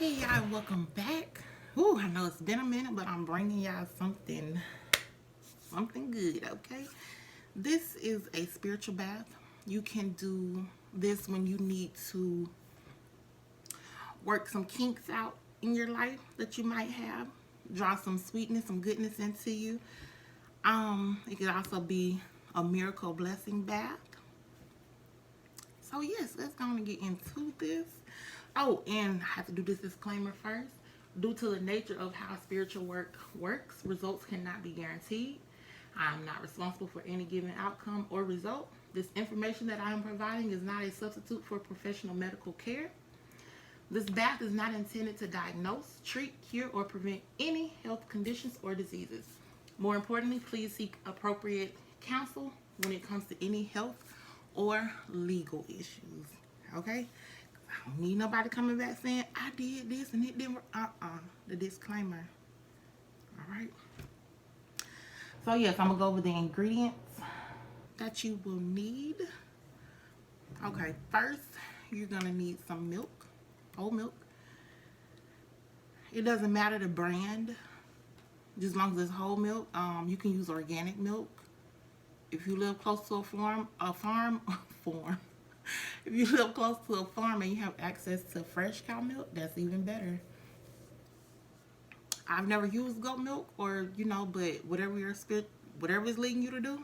Hey y'all, welcome back. Ooh, I know it's been a minute, but I'm bringing y'all something good, okay? This is a spiritual bath. You can do this when you need to work some kinks out in your life that you might have. Draw some sweetness, some goodness into you. It could also be a miracle blessing bath. So yes, let's go and get into this. Oh, and I have to do this disclaimer first. Due to the nature of how spiritual work works, results cannot be guaranteed. I am not responsible for any given outcome or result. This information that I am providing is not a substitute for professional medical care. This bath is not intended to diagnose, treat, cure, or prevent any health conditions or diseases. More importantly, please seek appropriate counsel when it comes to any health or legal issues. Okay? I don't need nobody coming back saying, I did this and it didn't work. The disclaimer. Alright? So, yes, I'm going to go over the ingredients that you will need. Okay, first, you're going to need some milk. Whole milk. It doesn't matter the brand, just as long as it's whole milk. You can use organic milk. If you live close to a farm. If you live close to a farm and you have access to fresh cow milk, that's even better. I've never used goat milk, or but whatever whatever is leading you to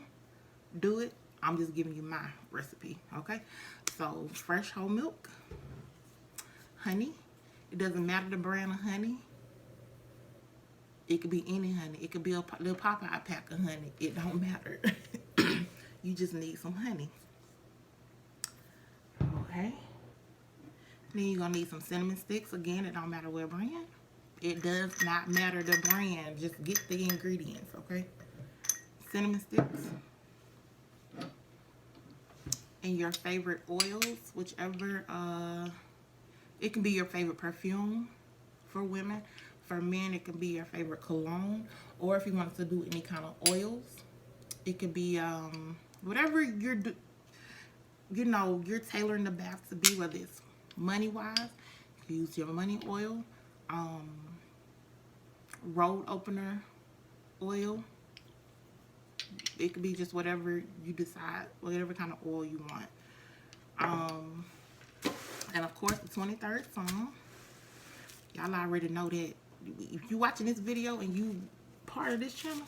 do it. I'm just giving you my recipe, okay? So fresh whole milk, honey. It doesn't matter the brand of honey. It could be any honey. It could be a little Popeye pack of honey. It don't matter. You just need some honey. Okay. Then you're going to need some cinnamon sticks. Again, it don't matter what brand. It does not matter the brand. Just get the ingredients, okay? Cinnamon sticks. And your favorite oils, whichever. It can be your favorite perfume for women. For men, it can be your favorite cologne. Or if you want to do any kind of oils, it could be whatever you're tailoring the bath to be, whether it's money-wise. Use your money oil, road opener oil. It could be just whatever you decide, whatever kind of oil you want. And of course, the 23rd Psalm. Y'all already know that if you're watching this video and you part of this channel,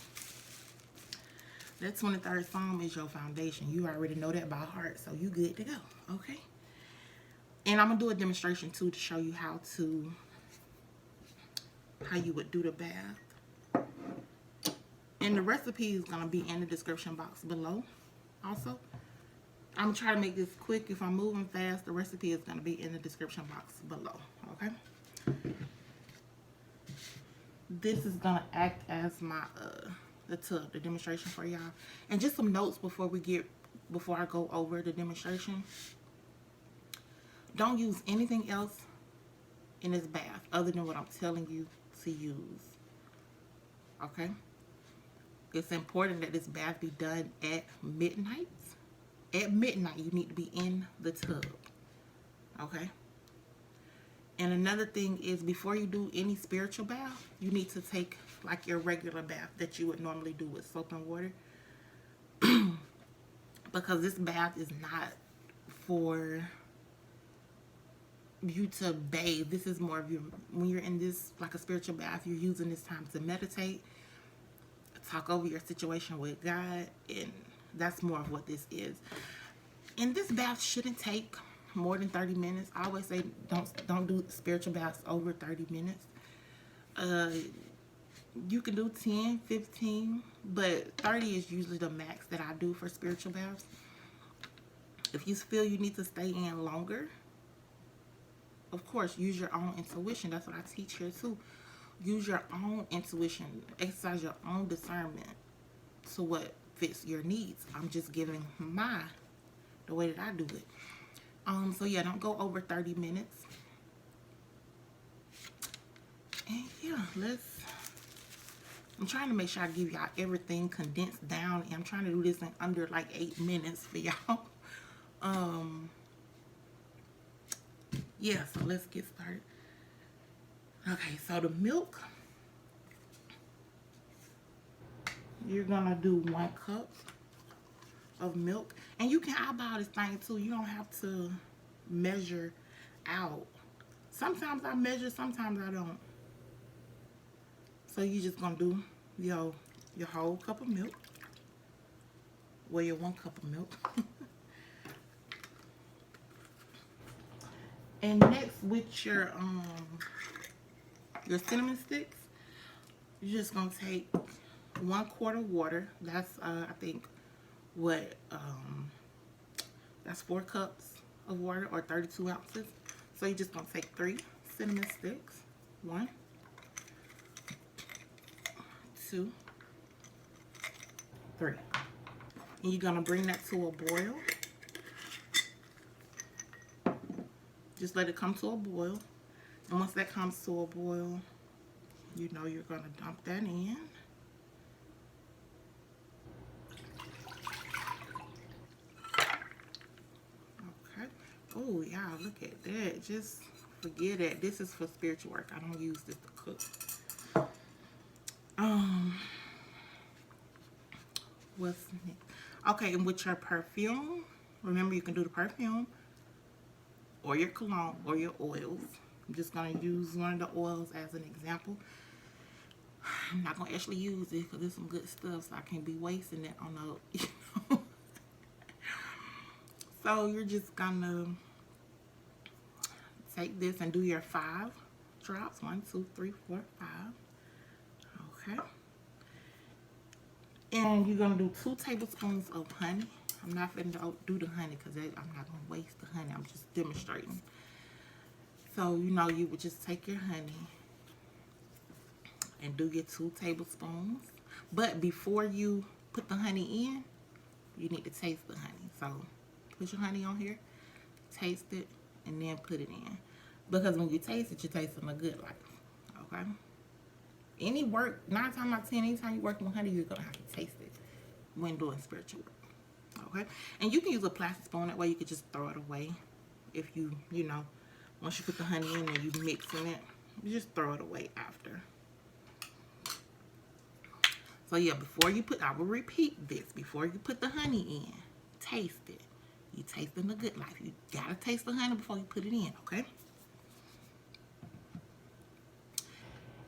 that 23rd Psalm is your foundation. You already know that by heart, so you good to go, okay? And I'm going to do a demonstration, too, to show you how you would do the bath. And the recipe is going to be in the description box below, also. I'm going to try to make this quick. If I'm moving fast, the recipe is going to be in the description box below, okay? This is going to act as my the tub, the demonstration for y'all. And just some notes before I go over the demonstration. Don't use anything else in this bath other than what I'm telling you to use. Okay? It's important that this bath be done at midnight. At midnight, you need to be in the tub. Okay? And another thing is, before you do any spiritual bath, you need to take like your regular bath that you would normally do with soap and water. Because this bath is not for you to bathe. This is more of you, when you're in this, like a spiritual bath, you're using this time to meditate, talk over your situation with God, and that's more of what this is. And this bath shouldn't take more than 30 minutes. I always say don't do spiritual baths over 30 minutes. You can do 10, 15, but 30 is usually the max that I do for spiritual baths. If you feel you need to stay in longer, of course, use your own intuition. That's what I teach here too. Use your own intuition. Exercise your own discernment to what fits your needs. I'm just giving the way that I do it. So yeah, don't go over 30 minutes. And yeah, I'm trying to make sure I give y'all everything condensed down. And I'm trying to do this in under like 8 minutes for y'all. Yeah, so let's get started. Okay, so the milk, you're gonna do 1 cup of milk, and you can eyeball this thing too. You don't have to measure out. Sometimes I measure, sometimes I don't. So you just gonna do your whole cup of milk. Well, your 1 cup of milk. And next, with your cinnamon sticks, you're just gonna take 1 quart of water. That's I think what that's 4 cups of water, or 32 ounces. So you're just gonna take 3 cinnamon sticks. 1, 2, 3. And you're gonna bring that to a boil. Just let it come to a boil. And once that comes to a boil, you know you're gonna dump that in. Okay. Oh, yeah, look at that. Just forget it. This is for spiritual work. I don't use this to cook. What's next? Okay, and with your perfume, remember you can do the perfume or your cologne or your oils. I'm just going to use one of the oils as an example. I'm not going to actually use it because there's some good stuff, so I can't be wasting it on the, you know. So you're just going to take this and do your 5 drops. 1, 2, 3, 4, 5. Okay. And you're going to do 2 tablespoons of honey. I'm not going to do the honey because I'm not going to waste the honey. I'm just demonstrating. So, you know, you would just take your honey and do your 2 tablespoons. But before you put the honey in, you need to taste the honey. So, put your honey on here, taste it, and then put it in. Because when you taste it, you're tasting a good life. Okay? Any work, 9 times out of 10, anytime you work with honey, you're going to have to taste it when doing spiritual work. Okay? And you can use a plastic spoon. That way you can just throw it away. If you know, once you put the honey in and you mixing it, you just throw it away after. So yeah, before you put, I will repeat this, before you put the honey in, taste it. You tasting the good life. You gotta taste the honey before you put it in, okay?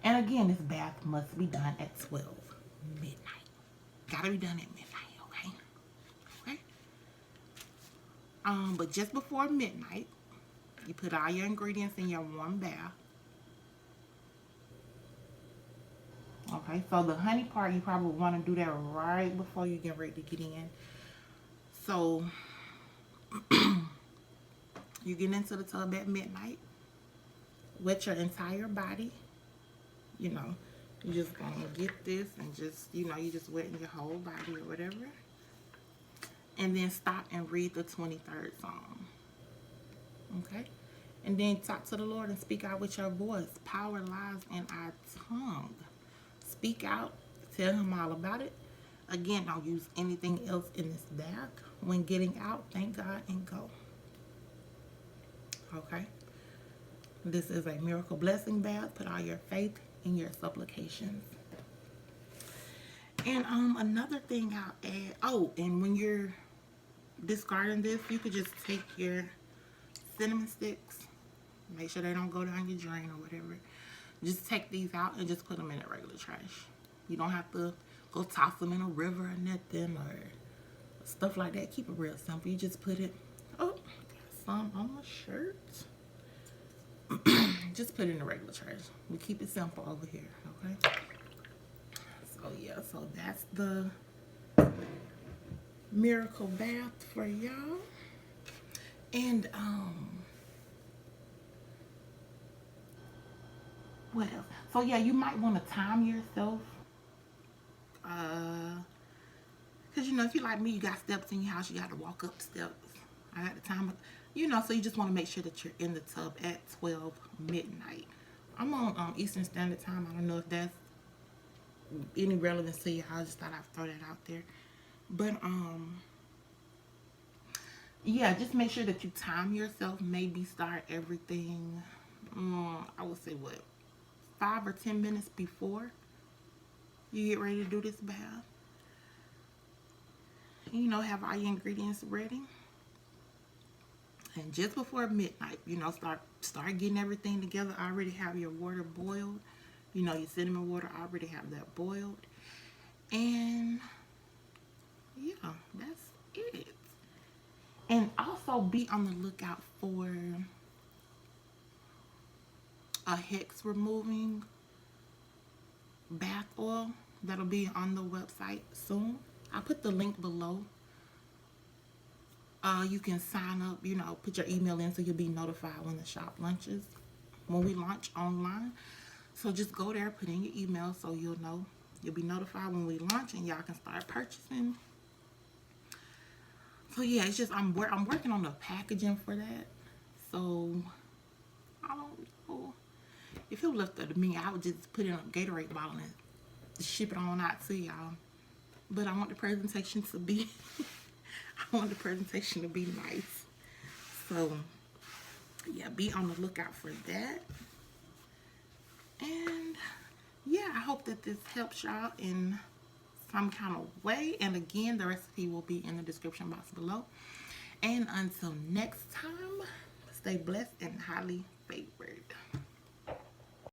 And again, this bath must be done at 12 midnight. Gotta be done at midnight, okay? Okay? But just before midnight, you put all your ingredients in your warm bath. Okay, so the honey part, you probably want to do that right before you get ready to get in. So, you get into the tub at midnight. Wet your entire body. You know, you just gonna get this and just, you know, you just wetting your whole body or whatever. And then stop and read the 23rd Psalm. Okay? And then talk to the Lord and speak out with your voice. Power lies in our tongue. Speak out. Tell him all about it. Again, don't use anything else in this bag. When getting out, thank God and go. Okay? This is a miracle blessing bath. Put all your faith in your supplications. And another thing I'll add. Oh, and when you're discarding this, you could just take your cinnamon sticks. Make sure they don't go down your drain or whatever. Just take these out and just put them in the regular trash. You don't have to go toss them in a river or nothing or stuff like that. Keep it real simple. You just put it, oh, got some on my shirt. Just put it in the regular trash. We keep it simple over here, okay? So yeah, so that's the miracle bath for y'all. And what else? So yeah, you might want to time yourself. Cause you know, if you're like me, you got steps in your house, you got to walk up steps. I got the time, you know, so you just want to make sure that you're in the tub at 12 midnight. I'm on Eastern Standard Time. I don't know if that's any relevance to you. I just thought I'd throw that out there. But yeah, just make sure that you time yourself. Maybe start everything. I would say what, 5 or 10 minutes before you get ready to do this bath. You know, have all your ingredients ready. And just before midnight, you know, start getting everything together. Already have your water boiled. You know, your cinnamon water, already have that boiled. And yeah, that's it. And also be on the lookout for a hex removing bath oil that'll be on the website soon. I'll put the link below. You can sign up, you know, put your email in so you'll be notified when the shop launches, when we launch online. So just go there, put in your email so you'll know. You'll be notified when we launch and y'all can start purchasing. So yeah, it's just I'm working on the packaging for that. So I don't know. If it was left up to me, I would just put it in a Gatorade bottle and ship it on out to y'all. But I want the presentation to be I want the presentation to be nice. So yeah, be on the lookout for that. And yeah, I hope that this helps y'all in some kind of way. And again, the recipe will be in the description box below. And until next time, stay blessed and highly favored.